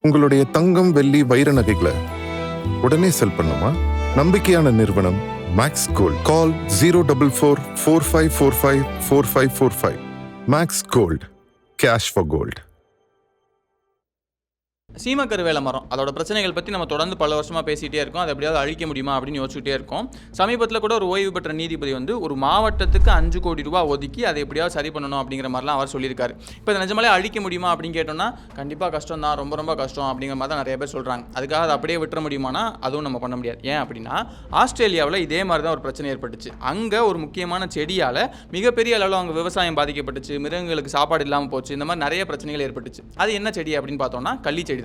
உங்களுடைய தங்கம், வெள்ளி, வைர நகைகளை உடனே செல் பண்ணுமா? நம்பிக்கையான நிறுவனம் Max Gold. Call 04445454545. Max Gold, cash for gold. சீமக்கருவேல மரம் அதோட பிரச்சனைகள் பற்றி நம்ம தொடர்ந்து பல வருஷமாக பேசிகிட்டே இருக்கோம். அதை எப்படியாவது அழிக்க முடியுமா அப்படின்னு யோசிச்சுட்டே இருக்கோம். சமீபத்தில் கூட ஒரு ஓய்வு பெற்ற நீதிபதி ஒரு மாவட்டத்துக்கு 5 கோடி ரூபா ஒதுக்கி அதை எப்படியாவது சரி பண்ணணும் அப்படிங்கிற மாதிரிலாம் அவர் சொல்லியிருக்காரு. இப்போ இதை நிஜமாலே அழிக்க முடியுமா அப்படின்னு கேட்டோம்னா கண்டிப்பாக கஷ்டம் தான், ரொம்ப ரொம்ப கஷ்டம் அப்படிங்கிற மாதிரி தான் நிறைய பேர் சொல்கிறாங்க. அதுக்காக அதை அப்படியே விட்டுற முடியுமானா அதுவும் நம்ம பண்ண முடியாது. ஏன் அப்படின்னா ஆஸ்திரேலியாவில் இதே மாதிரி தான் ஒரு பிரச்சனை ஏற்பட்டுச்சு. அங்கே ஒரு முக்கியமான செடியால் மிகப்பெரிய அளவில் அவங்க விவசாயம் பாதிக்கப்பட்டுச்சு, மிருகங்களுக்கு சாப்பாடு இல்லாமல் போச்சு, இந்த மாதிரி நிறைய பிரச்சனைகள் ஏற்பட்டுச்சு. அது என்ன செடி அப்படின்னு பார்த்தோம்னா கள்ளிச்செடி.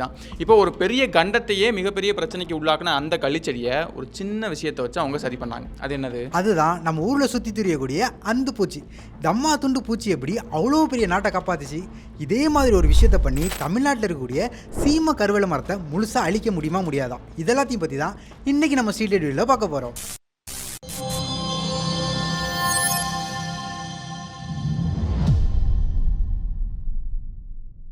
இப்போ ஒரு பெரிய கண்டத்தையே மிகப்பெரிய பிரச்சனைக்கு உள்ளாக்குன அந்த கள்ளிச்செடியை ஒரு சின்ன விஷயத்தை வச்சு அவங்க சரி பண்ணாங்க. அது என்னது? அதுதான் நம்ம ஊரில் சுற்றி திரியக்கூடிய அந்த பூச்சி. தம்மா துண்டு பூச்சி எப்படி அவ்வளோ பெரிய நாட்டை காப்பாத்துச்சு? இதே மாதிரி ஒரு விஷயத்தை பண்ணி தமிழ்நாட்டில் இருக்கக்கூடிய சீம கருவேல மரத்தை முழுசாக அழிக்க முடியுமா முடியாதான்? இதெல்லாத்தையும் பற்றி தான் இன்றைக்கி நம்ம ஸ்ட்ரீட் வீடியோவில் பார்க்க போகிறோம்.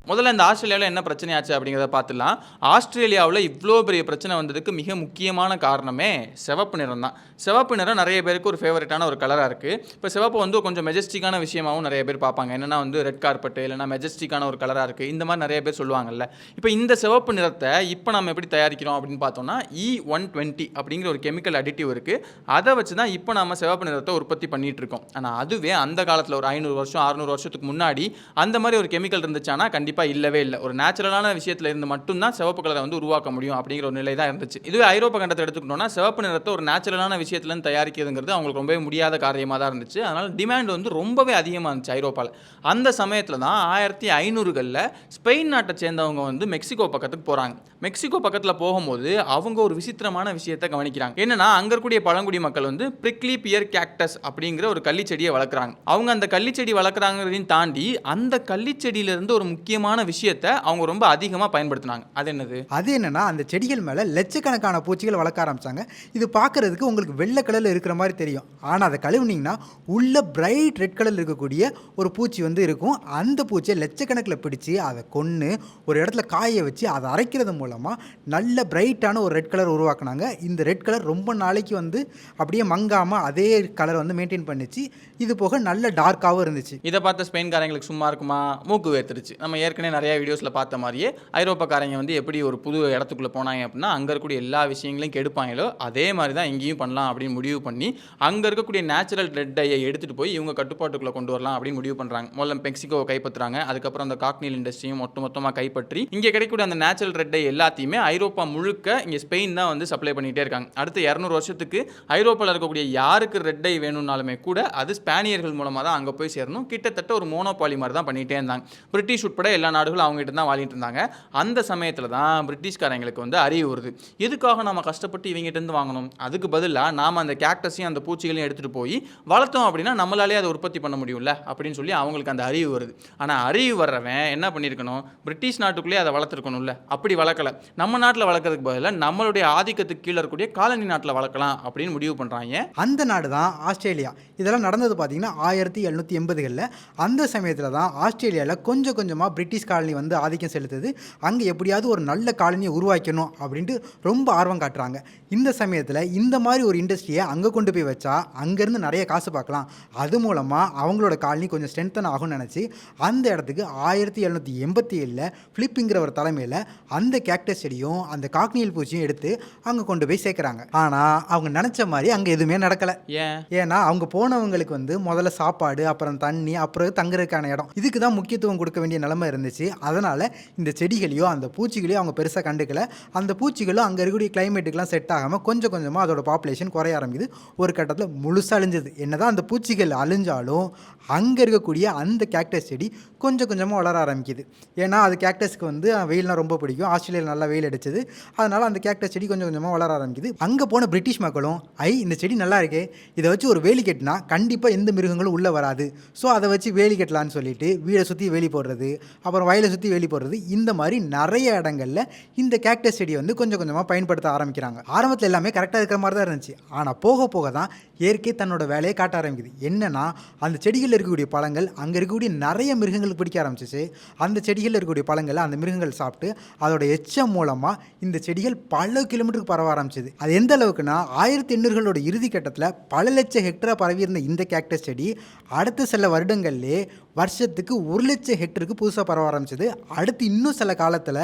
முதல்ல இந்த ஆஸ்திரேலியாவில் என்ன பிரச்சனை ஆச்சு அப்படிங்கிறத பார்த்துலாம். ஆஸ்திரேலியாவில் இவ்வளோ பெரிய பிரச்சனை வந்ததுக்கு மிக முக்கியமான காரணமே சிவப்பு நிறம் தான். சிவப்பு நிறம் நிறைய பேருக்கு ஒரு ஃபேவரட்டான ஒரு கலராக இருக்குது. இப்போ சிவப்பு கொஞ்சம் மெஜஸ்டிக்கான விஷயமாகவும் நிறைய பேர் பார்ப்பாங்க. என்னென்னா ரெட் கார்பெட்டு இல்லைனா மெஜஸ்டிக்கான ஒரு கலராக இருக்குது, இந்த மாதிரி நிறைய பேர் சொல்லுவாங்கல்ல. இப்போ இந்த சிவப்பு நிறத்தை இப்போ நம்ம எப்படி தயாரிக்கிறோம் அப்படின்னு பார்த்தோம்னா E120 அப்படிங்கிற ஒரு கெமிக்கல் அடிட்டிவ் இருக்குது. அதை வச்சு தான் இப்போ நம்ம சிவப்பு நிறத்தை உற்பத்தி பண்ணிகிட்டு இருக்கோம். ஆனால் அதுவே அந்த காலத்தில் ஒரு 500 வருஷம் 600 வருஷத்துக்கு முன்னாடி அந்த மாதிரி ஒரு கெமிக்கல் இருந்துச்சானா கண்டிப்பாக இல்லவே இல்லை. ஒரு நேச்சுரலான விஷயத்துல இருந்து மட்டும்தான் சிவப்பு கலரை உருவாக்க முடியும் அப்படிங்கிற ஒரு நிலை தான் இருந்துச்சு. இதுவே ஐரோப்பா கண்டத்தை எடுத்துக்கிட்டோம்னா சிவப்பு நிறத்தை ஒரு நேச்சுரலான விஷயத்துல இருந்து தயாரிக்கிறதுங்கிறது அவங்களுக்கு ரொம்பவே முடியாத காரியமாக தான் இருந்துச்சு. அதனால டிமாண்ட் ரொம்பவே அதிகமாக இருந்துச்சு ஐரோப்பாவில். அந்த சமயத்தில் தான் 1500களில் ஸ்பெயின் நாட்டை சேர்ந்தவங்க மெக்சிகோ பக்கத்துக்கு போகிறாங்க. மெக்சிகோ பக்கத்தில் போகும்போது அவங்க ஒரு விசித்திரமான விஷயத்தை கவனிக்கிறாங்க. என்னன்னா அங்க இருக்கக்கூடிய பழங்குடி மக்கள் பிரிக்லி பியர் கேக்டஸ் அப்படிங்கிற ஒரு கள்ளிச்செடியை வளர்க்குறாங்க. அவங்க அந்த கள்ளிச்செடி வளர்க்குறாங்கிறதையும் தாண்டி அந்த கள்ளிச்செடியிலிருந்து ஒரு முக்கியமான விஷயத்தை அவங்க ரொம்ப அதிகமாக பயன்படுத்தினாங்க. அது என்னது? அது என்னன்னா அந்த செடிகள் மேலே லட்சக்கணக்கான பூச்சிகள் வளர்க்க ஆரம்பிச்சாங்க. இது பார்க்கறதுக்கு உங்களுக்கு வெள்ளை கலரில் இருக்கிற மாதிரி தெரியும். ஆனால் அதை கழுவுனீங்கன்னா உள்ள பிரைட் ரெட் கலரில் இருக்கக்கூடிய ஒரு பூச்சி இருக்கும். அந்த பூச்சியை லட்சக்கணக்கில் பிடிச்சி அதை கொன்று ஒரு இடத்துல காய வச்சு அதை அரைக்கிறது மூலமாக நல்ல பிரைட்டான ஒரு ரெட் கலர் உருவாக்குனாங்க. இந்த ரெட் கலர் ரொம்ப நாளைக்கு அப்படியே மங்காமல் அதே கலர் மெயின்டைன் பண்ணிச்சு. இது போக நல்ல டார்க்காகவும் இருந்துச்சு. இதை பார்த்த ஸ்பெயின்காரங்களுக்கு சும்மா இருக்குமா? மூக்கு வேர்த்துருச்சு. நம்ம ஏற்கனவே நிறைய வீடியோஸில் பார்த்த மாதிரியே ஐரோப்பாக்காரங்க எப்படி ஒரு புது இடத்துக்குள்ளே போனாங்க அப்படின்னா அங்கே இருக்கக்கூடிய எல்லா விஷயங்களையும் கெடுப்பாங்களோ அதே மாதிரி தான் இங்கேயும் பண்ணலாம் அப்படின்னு முடிவு பண்ணி அங்கே இருக்கக்கூடிய நேச்சுரல் ரெட் டையை எடுத்துகிட்டு போய் இவங்க கட்டுப்பாட்டுக்குள்ளே கொண்டு வரலாம் அப்படின்னு முடிவு பண்ணுறாங்க. முதல்ல மெக்சிகோவை கைப்பற்றுறாங்க. அதுக்கப்புறம் அந்த காக்னீல் இண்டஸ்ட்ரியும் மொத்தமாக கைப்பற்றி இங்கே கிடைக்கக்கூடிய அந்த நேச்சுரல் ரெட் டை எல்லாத்தையுமே ஐரோப்பா முழுக்க இங்கே ஸ்பெயின் தான் சப்ளை பண்ணிகிட்டே இருக்காங்க. அடுத்த 200 வருஷத்துக்கு ஐரோப்பாவில் இருக்கக்கூடிய யாருக்கு ரெட் டை வேணும்னாலுமே கூட அது ஸ்பானியர்கள் மூலமாக தான் அங்கே போய் சேரணும். கிட்டத்தட்ட ஒரு மோனோபாலி மாதிரி தான் பண்ணிகிட்டே இருந்தாங்க. பிரிட்டிஷ் உட்பட எல்லா நாடுகளும் அவங்ககிட்ட தான் வாழிட்டு இருந்தாங்க. அந்த சமயத்தில் தான் பிரிட்டிஷ்காரங்களுக்கு அறிவு வருது. எதுக்காக நம்ம கஷ்டப்பட்டு இவங்ககிட்ட வாங்கணும்? அதுக்கு பதிலாக நாம் அந்த கேக்டஸையும் அந்த பூச்சிகளையும் எடுத்துகிட்டு போய் வளர்த்தோம் அப்படின்னா நம்மளாலே அதை உற்பத்தி பண்ண முடியும்ல அப்படின்னு சொல்லி அவங்களுக்கு அந்த அறிவு வருது. ஆனால் அறிவு வர்றவன் என்ன பண்ணியிருக்கணும்? பிரிட்டிஷ் நாட்டுக்குள்ளேயே அதை வளர்த்துருக்கணும்ல. அப்படி வளர்க்கலை. நம்ம நாட்டில் வளர்க்கறதுக்கு பதிலாக நம்மளுடைய ஆதிக்கத்துக்கு கீழே இருக்கக்கூடிய காலனி நாட்டில் வளர்க்கலாம் அப்படின்னு முடிவு பண்ணுறாங்க. அந்த நாடு தான் ஆஸ்திரேலியா. இதெல்லாம் நடந்தது பார்த்தீங்கன்னா 1780களில். அந்த சமயத்தில் தான் ஆஸ்திரேலியாவில் கொஞ்சம் கொஞ்சமாக பிரிட்டிஷ் காலனி ஆதிக்கம் செலுத்துது. அங்கே எப்படியாவது ஒரு நல்ல காலனியை உருவாக்கணும் அப்படின்ட்டு ரொம்ப ஆர்வம் காட்டுறாங்க. இந்த சமயத்தில் இந்த மாதிரி ஒரு இண்டஸ்ட்ரியை அங்கே கொண்டு போய் வச்சா அங்கேருந்து நிறைய காசு பார்க்கலாம், அது மூலமாக அவங்களோட காலனி கொஞ்சம் ஸ்ட்ரென்த்தன் ஆகும்னு நினச்சி அந்த இடத்துக்கு 1787ல் ஃபிலிப்புங்கிற ஒரு தலைமையில் அந்த கேக்டஸ் செடியும் அந்த காக்னியல் பூச்சியும் எடுத்து அங்கே கொண்டு போய் சேர்க்குறாங்க. ஆனால் அவங்க நினச்ச மாதிரி அங்கே எதுவுமே நடக்கலை. ஏன்னா அவங்க போனவங்களுக்கு முதல்ல சாப்பாடு, அப்புறம் தண்ணி, அப்புறம் தங்குறதுக்கான இடம், இதுக்கு தான் முக்கியத்துவம் கொடுக்க வேண்டிய நிலைமை இருந்துச்சு. அதனால் இந்த செடிகளையோ அந்த பூச்சிகளையோ அவங்க பெருசாக கண்டுக்கல. அந்த பூச்சிகளும் அங்கே இருக்கக்கூடிய கிளைமேட்டுக்கெலாம் செட் ஆகாமல் கொஞ்சம் கொஞ்சமாக அதோட பாப்புலேஷன் குறைய ஆரம்பிக்குது. ஒரு கட்டத்தில் முழுசாக அழிஞ்சது. என்னதான் அந்த பூச்சிகள் அழிஞ்சாலும் அங்கே இருக்கக்கூடிய அந்த கேக்டஸ் செடி கொஞ்சம் கொஞ்சமாக வளர ஆரம்பிக்குது. ஏன்னா அது கேக்டஸ்க்கு வெயில்னால் ரொம்ப பிடிக்கும். ஆஸ்திரேலியாவில் நல்லா வெயில் அடிச்சது. அதனால் அந்த கேக்டஸ் செடி கொஞ்சம் கொஞ்சமாக வளர ஆரம்பிக்குது. அங்கே போன பிரிட்டிஷ் மக்களும் இந்த செடி நல்லா இருக்கே, இதை வச்சு ஒரு வேலி கட்டினா கண்டிப்பாக எந்த மிருகங்களும் உள்ளே வராது, ஸோ அதை வச்சு வேலி கட்டலான்னு சொல்லிட்டு வீடை சுற்றி வேலி போடுறது, அப்புறம் வயலை சுற்றி வேலி போடுறது, இந்த மாதிரி நிறைய இடங்களில் இந்த கேக்டஸ் செடியை வந்து கொஞ்சம் கொஞ்சமாக பயன்படுத்த ஆரம்பிக்கிறாங்க. ஆரம்பத்தில் எல்லாமே கரெக்டாக இருக்கிற மாதிரி தான் இருந்துச்சு. ஆனால் போக போக தான் இயற்கை தன்னோட வேலையை காட்ட ஆரம்பிக்குது. என்னன்னா அந்த செடிகளில் இருக்கக்கூடிய பழங்கள் அங்கே இருக்கக்கூடிய நிறைய மிருகங்களுக்கு பிடிக்க ஆரம்பிச்சிச்சு. அந்த செடிகளில் இருக்கக்கூடிய பழங்களை அந்த மிருகங்கள் சாப்பிட்டு அதோட எச்சம் மூலமாக இந்த செடிகள் பல கிலோமீட்டருக்கு பரவ ஆரம்பிச்சது. அது எந்த அளவுக்குன்னா 1800களோட இறுதி கட்டத்தில் பல லட்சம் ஹெக்டராக பரவி இருந்த இந்த கேக்டஸ் செடி அடுத்த சில வருடங்கள்லே வருஷத்துக்கு 1 லட்சம் ஹெக்டருக்கு புதுசாக பரவ ஆரம்பிச்சது. அடுத்து இன்னும் சில காலத்தில்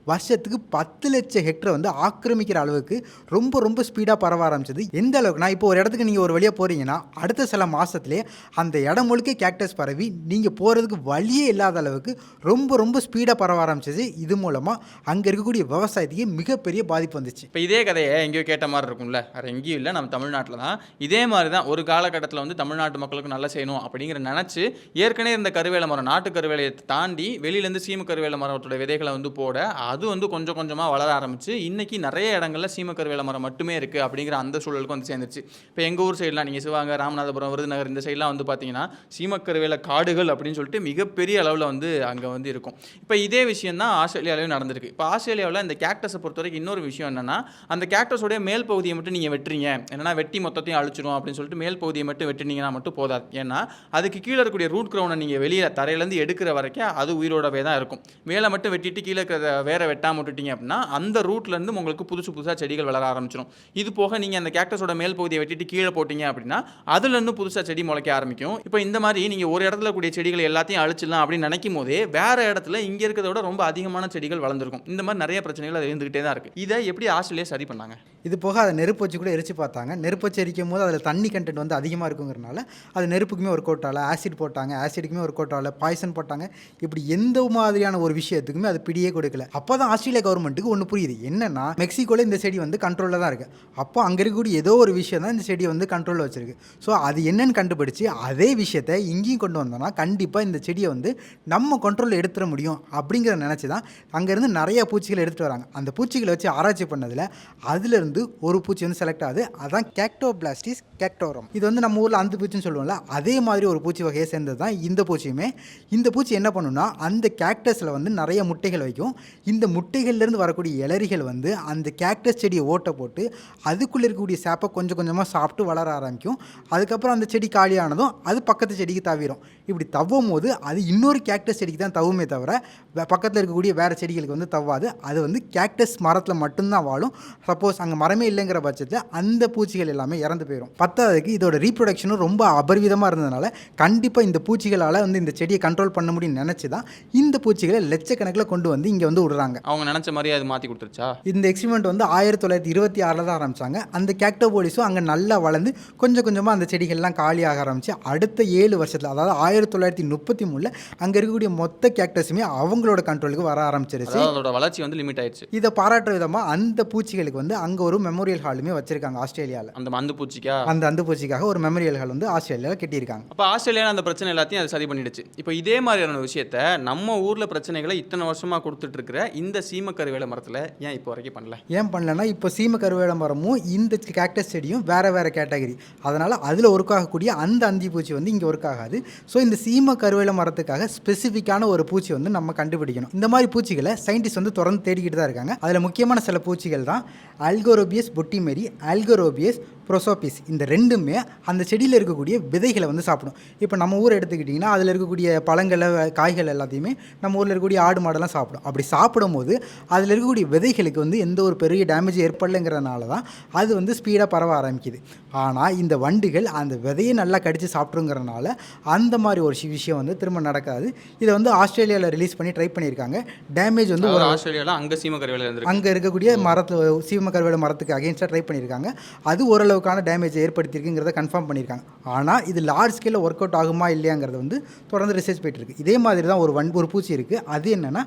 வருஷத்துக்கு 10 லட்சம் ஹெக்டரை வந்து ஆக்கிரமிக்கிற அளவுக்கு ரொம்ப ரொம்ப ஸ்பீடாக பரவ ஆரம்பிச்சது. எந்த அளவுக்குனா இப்போ ஒரு இடத்துக்கு நீங்கள் ஒரு வழியாக போகிறீங்கன்னா அடுத்த சில மாதத்துலேயே அந்த இடம் முழுக்க கேக்டஸ் பரவி நீங்கள் போகிறதுக்கு வழியே இல்லாத அளவுக்கு ரொம்ப ரொம்ப ஸ்பீடாக பரவ ஆரம்பிச்சது. இது மூலமாக அங்கே இருக்கக்கூடிய விவசாயத்துக்கு மிகப்பெரிய பாதிப்பு வந்துச்சு. இப்போ இதே கதையை எங்கேயோ கேட்ட மாதிரி இருக்கும்ல, வேறு எங்கேயும் இல்லை, நம்ம தமிழ்நாட்டில் தான். இதே மாதிரி தான் ஒரு காலகட்டத்தில் வந்து தமிழ்நாட்டு மக்களுக்கு நல்லா செய்யணும் அப்படிங்கிற நினச்சி ஏற்கனவே இந்த கருவேல மரம், நாட்டு கருவேலையை தாண்டி வெளியிலேருந்து சீம கருவேல மரத்தோட விதைகளை வந்து போட அது வந்து கொஞ்சம் கொஞ்சமாக வளர ஆரம்பிச்சு இன்னைக்கு நிறைய இடங்களில் சீம கருவேல மரம் மட்டுமே இருக்குது அப்படிங்கிற அந்த சூழலுக்கு வந்து சேர்ந்துச்சு. இப்போ எங்கள் ஊர் சைட்லாம் நீங்கள் சிவாங்க, ராமநாதபுரம், விருதுநகர் இந்த சைட்லாம் வந்து பார்த்தீங்கன்னா சீம கருவேல காடுகள் அப்படின்னு சொல்லிட்டு மிகப்பெரிய அளவில் வந்து அங்கே வந்து இருக்கும். இப்போ இதே விஷயம் தான் ஆஸ்திரேலியாவிலையும் நடந்திருக்கு. இப்போ ஆஸ்திரேலியாவில் இந்த கேக்டஸை பொறுத்த வரைக்கும் இன்னொரு விஷயம் என்னன்னா, அந்த கேக்டஸோடைய மேல் பகுதியை மட்டும் நீங்கள் வெட்டுறீங்க, என்னன்னா வெட்டி மொத்தத்தையும் அழிச்சிடும் அப்படின்னு சொல்லிட்டு மேல் பகுதியை மட்டும் வெட்டினீங்கன்னா மட்டும் போதாது. ஏன்னா அதுக்கு கீழே இருக்கக்கூடிய ரூட் கிரவுண்டை நீங்கள் வெளியே தரையிலேருந்து எடுக்கிற வரைக்கும் அது உயிரோடவே தான் இருக்கும். மேலே மட்டும் வெட்டிட்டு கீழே இருக்கிறத வேற வெட்டாம விட்டுட்டீங்க அப்படின்னா அந்த ரூட்லேருந்து உங்களுக்கு புதுசாக செடிகள் வளர ஆரம்பிச்சிடும். இது போக நீங்கள் அந்த கேக்டஸோட மேல் பகுதியை வெட்டிட்டு கீழே போட்டிங்க அப்படின்னா அதுலேருந்து புதுசாக செடி முளைக்க ஆரம்பிக்கும். இப்போ இந்த மாதிரி நீங்கள் ஒரு இடத்துல கூடிய செடிகள் எல்லாத்தையும் அழிச்சிடலாம் அப்படின்னு நினைக்கும் போதே வேற இடத்துல இங்கே இருக்கிறத விட ரொம்ப அதிகமான செடிகள் வளர்ந்துருக்கும். இந்த மாதிரி நிறைய பிரச்சனைகள் அது இருந்துகிட்டே தான் இருக்குது. இதை எப்படி ஆஸ்திரேலியா சரி பண்ணாங்க? இது போக அதை நெருப்பு வச்சு கூட எரிச்சு பார்த்தாங்க. நெருப்பு வச்சு எரிக்கும் போது அதில் தண்ணி கண்டென்ட் வந்து அதிகமாக இருக்குங்கிறனால அது நெருப்புக்குமே ஒரு கோட்டால, ஆசிட் போட்டாங்க, ஆசிடுக்குமே ஒரு கோட்டால, பாய்சன் போட்டாங்க. இப்படி எந்த மாதிரியான ஒரு விஷயத்துக்குமே அது பிடியே கொடுக்கல. அப்போ தான் ஆஸ்திரேலியா கவர்மெண்ட்டுக்கு ஒன்று புரியுது. என்னன்னா மெக்சிகோவில் இந்த செடி வந்து கண்ட்ரோலில் தான் இருக்குது. அப்போ அங்கே இருக்கக்கூடிய ஏதோ ஒரு விஷயம் தான் இந்த செடியை வந்து கண்ட்ரோலில் வச்சிருக்கு. ஸோ அது என்னன்னு கண்டுபிடிச்சி அதே விஷயத்தை இங்கேயும் கொண்டு வந்தோம்னா கண்டிப்பாக இந்த செடியை வந்து நம்ம கண்ட்ரோலில் எடுத்துட முடியும் அப்படிங்கிறத நினச்சி தான் அங்கேருந்து நிறைய பூச்சிகளை எடுத்துகிட்டு வராங்க. அந்த பூச்சிகளை வச்சு ஆராய்ச்சி பண்ணதில் அதுலேருந்து ஒரு பூச்சி வந்து செலக்ட் ஆகுது. அதான் கேக்டோபிளாஸ்டிஸ் கேக்டோரம். இது வந்து நம்ம ஊரில் அந்த பூச்சின்னு சொல்லுவோம்ல, அதே மாதிரி ஒரு பூச்சி வகையை சேர்ந்தது தான் இந்த பூச்சியுமே. இந்த பூச்சி என்ன பண்ணுன்னா அந்த கேக்டஸில் வந்து நிறைய முட்டைகள் வைக்கும். இந்த முட்டைகள்லேருந்து வரக்கூடிய இளறிகள் வந்து அந்த கேக்டஸ் செடியை ஓட்ட போட்டு அதுக்குள்ளே இருக்கக்கூடிய சேப்பை கொஞ்சம் கொஞ்சமாக சாப்பிட்டு வளர ஆரம்பிக்கும். அதுக்கப்புறம் அந்த செடி காலியானதும் அது பக்கத்து செடிக்கு தவிரும். இப்படி தவ்வும் போது அது இன்னொரு கேக்டஸ் செடிக்கு தான் தவுமே தவிர பக்கத்தில் இருக்கக்கூடிய வேறு செடிகளுக்கு வந்து தவ்வாது. அது வந்து கேக்டஸ் மரத்தில் மட்டும்தான் வாழும். சப்போஸ் அங்கே மரமே இல்லைங்கிற பட்சத்தில் அந்த பூச்சிகள் எல்லாமே இறந்து போயிடும். பத்தாவதுக்கு இதோட ரீப்ரொடக்ஷனும் ரொம்ப அபரிவிதமாக இருந்ததுனால கண்டிப்பாக இந்த பூச்சிகளால் வந்து இந்த செடியை கண்ட்ரோல் பண்ண முடியும்னு நினச்சி தான் இந்த பூச்சிகளை லட்சக்கணக்கில் கொண்டு வந்து இங்கே வந்து விடுறாங்க. அவங்க நினச்ச மாதிரி அது மாற்றி கொடுத்துருச்சா? இந்த எக்ஸ்பெரிமெண்ட் வந்து 1926 தான் ஆரம்பித்தாங்க. அந்த கேக்டோபோலிஸும் அங்கே நல்லா வளர்ந்து கொஞ்சம் கொஞ்சமாக அந்த செடிகள்லாம் காலியாக ஆரம்பிச்சு அடுத்த 7 வருஷத்தில், அதாவது 1933 அங்கே இருக்கக்கூடிய மொத்த கேக்டஸுமே அவங்களோட கண்ட்ரோலுக்கு வர ஆரம்பிச்சிருச்சு. அதோட வளர்ச்சி வந்து லிமிட் ஆயிடுச்சு. இதை பாராட்டுற விதமாக அந்த பூச்சிகளுக்கு வந்து அங்கே ஒரு மெமோரியல் ஹாலுமே வச்சிருக்காங்க ஆஸ்திரேலியாவில். அந்த அந்து பூச்சிக்கா? அந்த அந்து பூச்சிக்காக ஒரு மெமோரியல் ஹால் வந்து ஆஸ்திரேலியாவில் கட்டியிருக்காங்க. அப்போ ஆஸ்திரேலியாவில் அந்த பிரச்சனை எல்லாத்தையும் அது சரி பண்ணிடுச்சு. இப்போ இதே மாதிரியான விஷயத்த நம்ம ஊரில் பிரச்சனைகளை இத்தனை வருஷமாக கொடுத்துட்டு இருக்கிற இந்த சீம கருவேல மரத்தில் ஏன் இப்போ வரைக்கும் பண்ணல? ஏன் பண்ணலன்னா இப்போ சீம கருவேல மரமும் இந்த கேக்டஸ் செடியும் வேறு வேறு கேட்டகரி. அதனால் அதில் ஒர்க் ஆகக்கூடிய அந்த அந்தி பூச்சி வந்து இங்கே ஒர்க் ஆகாது. ஸோ இந்த சீம கருவேல மரத்துக்காக ஸ்பெசிஃபிக்கான ஒரு பூச்சி வந்து நம்ம கண்டுபிடிக்கணும். இந்த மாதிரி பூச்சிகளை சயின்டிஸ்ட் வந்து தொடர்ந்து தேடிக்கிட்டு தான் இருக்காங்க. அதில் முக்கியமான சில பூச்சிகள் தான் அல்கோரோபியஸ் பொட்டிமெரி, அல்கோரோபியஸ் ப்ரோசோபிஸ். இந்த ரெண்டுமே அந்த செடியில் இருக்கக்கூடிய விதைகளை வந்து சாப்பிடும். இப்போ நம்ம ஊரை எடுத்துக்கிட்டிங்கன்னா அதில் இருக்கக்கூடிய பழங்களை, காய்கள் எல்லாத்தையுமே நம்ம ஊரில் இருக்கக்கூடிய ஆடு மாடெல்லாம் சாப்பிடும். அப்படி சாப்பிடும் போது அதில் இருக்கக்கூடிய விதைகளுக்கு வந்து எந்த ஒரு பெரிய டேமேஜ் ஏற்படலைங்கிறதுனால தான் அது வந்து ஸ்பீடாக பரவ ஆரம்பிக்குது. ஆனால் இந்த வண்டுகள் அந்த விதையை நல்லா கடித்து சாப்பிட்ருங்கிறனால அந்த மாதிரி ஒரு விஷயம் வந்து திரும்ப நடக்காது. இதை வந்து ஆஸ்திரேலியாவில் ரிலீஸ் பண்ணி ட்ரை பண்ணியிருக்காங்க. டேமேஜ் வந்து ஆஸ்திரேலியாவில் அங்கே சீம கருவேல அங்கே இருக்கக்கூடிய மரத்தில் சீம கருவேல மரத்துக்கு அகேன்ஸ்டாக ட்ரை பண்ணியிருக்காங்க. அது ஓரளவுக்கான டேமேஜ் ஏற்படுத்தியிருக்குங்கிறத கன்ஃபார்ம் பண்ணியிருக்காங்க. ஆனால் இது லார்ஜ் ஸ்கேலில் ஒர்க் அவுட் ஆகுமா இல்லையாங்கிறது வந்து தொடர்ந்து ரிசர்ச் போயிட்டு இருக்கு. இதே மாதிரி தான் ஒரு பூச்சி இருக்குது. அது என்னென்னா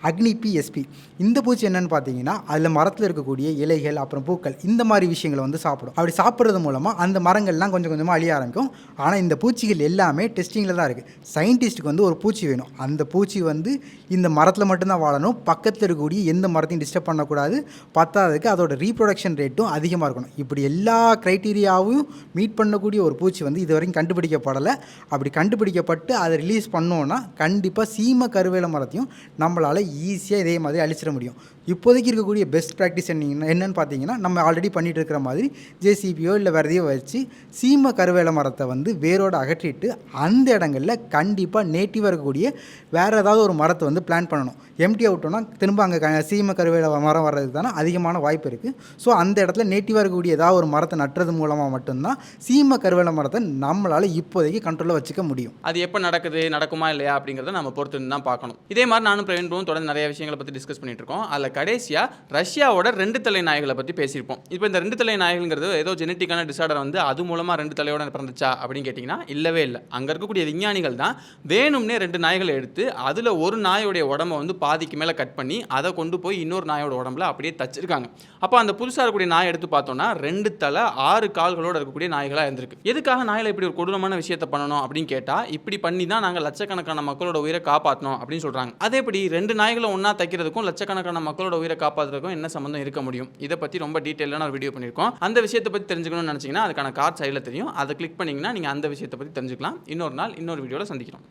அக்னிபி எஸ்பி. இந்த பூச்சி என்னன்னு பார்த்தீங்கன்னா அதில் மரத்தில் இருக்கக்கூடிய இலைகள் அப்புறம் பூக்கள் இந்த மாதிரி விஷயங்களை வந்து சாப்பிடும். அப்படி சாப்பிட்றது மூலமாக அந்த மரங்கள்லாம் கொஞ்சம் கொஞ்சமாக அழிய ஆரம்பிக்கும். ஆனால் இந்த பூச்சிகள் எல்லாமே டெஸ்டிங்கில் தான் இருக்குது. சயின்டிஸ்ட்டுக்கு வந்து ஒரு பூச்சி வேணும். அந்த பூச்சி வந்து இந்த மரத்தில் மட்டும்தான் வாழணும், பக்கத்தில் இருக்கக்கூடிய எந்த மரத்தையும் டிஸ்டர்ப் பண்ணக்கூடாது, பத்தாததுக்கு அதோட ரீப்ரொடக்ஷன் ரேட்டும் அதிகமாக இருக்கணும். இப்படி எல்லா க்ரைட்டீரியாவும் மீட் பண்ணக்கூடிய ஒரு பூச்சி வந்து இது வரைக்கும் கண்டுபிடிக்கப்படலை. அப்படி கண்டுபிடிக்கப்பட்டு அதை ரிலீஸ் பண்ணோன்னா கண்டிப்பாக சீம கருவேல மரத்தையும் நம்மளால் ஈஸியாக இதே மாதிரி அழிச்சிட முடியும். இப்போதைக்கு இருக்கக்கூடிய பெஸ்ட் ப்ராக்டிஸ் என்னன்னு பார்த்தீங்கன்னா நம்ம ஆல்ரெடி பண்ணிகிட்டு இருக்கிற மாதிரி ஜேசிபியோ இல்லை வேறு எதையோ வச்சு சீம கருவேல மரத்தை வந்து வேரோடு அகற்றிட்டு அந்த இடங்களில் கண்டிப்பாக நேட்டிவாக இருக்கக்கூடிய வேறு ஏதாவது ஒரு மரத்தை வந்து பிளான் பண்ணணும். எம்டி அவுட்டோன்னா திரும்ப அங்கே சீம கருவேல மரம் வர்றதுக்கு தானே அதிகமான வாய்ப்பு இருக்குது. ஸோ அந்த இடத்துல நேட்டிவாக இருக்கக்கூடிய ஏதாவது ஒரு மரத்தை நட்டுறது மூலமாக மட்டும்தான் சீம கருவேல மரத்தை நம்மளால் இப்போதைக்கு கண்ட்ரோலில் வச்சுக்க முடியும். அது எப்போ நடக்குமா இல்லையா அப்படிங்கிறத நம்ம பொறுத்து தான் பார்க்கணும். இதே மாதிரி நானும் பிரவீன் ப்ரோவும் தொடர்ந்து நிறைய விஷயங்களை பற்றி டிஸ்கஸ் பண்ணிட்டு இருக்கோம். அதில் கடைசியாக ரஷ்யாவோட 2 தலை நாய்களை பற்றி பேசியிருப்போம். இப்போ இந்த 2 தலை நாய்கள்ங்கிறது ஏதோ ஜெனட்டிக்கான டிசார்டர் வந்து அது மூலமாக 2 தலையோட பிறந்துச்சா அப்படின்னு கேட்டிங்கன்னா இல்லவே இல்லை. அங்கே இருக்கக்கூடிய விஞ்ஞானிகள் தான் வேணும்னே 2 நாய்களை எடுத்து அதில் ஒரு நாயோடைய உடம்பை வந்து பாதிக்கு மேலே கட் பண்ணி அதை கொண்டு போய் இன்னொரு நாயோட உடம்புல அப்படியே தச்சிருக்காங்க. அப்போ அந்த புதுசாக இருக்கக்கூடிய நாய் எடுத்து பார்த்தோன்னா 2 தலை 6 கால்களோடு இருக்கக்கூடிய நாய்களாக இருந்திருக்கு. எதுக்காக நாயில் இப்படி ஒரு கொடூரமான விஷயத்தை பண்ணணும் அப்படின்னு கேட்டால் இப்படி பண்ணி தான் நாங்கள் லட்சக்கணக்கான மக்களோட உயிரை காப்பாற்றணும் அப்படின்னு சொல்கிறாங்க. அதேபடி 2 நாய்களை ஒன்றா தைக்கிறதுக்கும் லட்சக்கணக்கான மக்களோட உயிரை காப்பாற்றுறதுக்கும் என்ன சம்மந்தம் இருக்க முடியும்? இதை பற்றி ரொம்ப டீட்டெயிலான ஒரு வீடியோ பண்ணியிருக்கோம். அந்த விஷயத்தை பற்றி தெரிஞ்சுக்கணும்னு நினச்சிங்கன்னா அதுக்கான கார்ட் சைடில் தெரியும். அதை கிளிக் பண்ணிங்கன்னா நீங்கள் அந்த விஷயத்தை பற்றி தெரிஞ்சுக்கலாம். இன்னொரு நாள் இன்னொரு வீடியோவில் சந்திக்கிறோம்.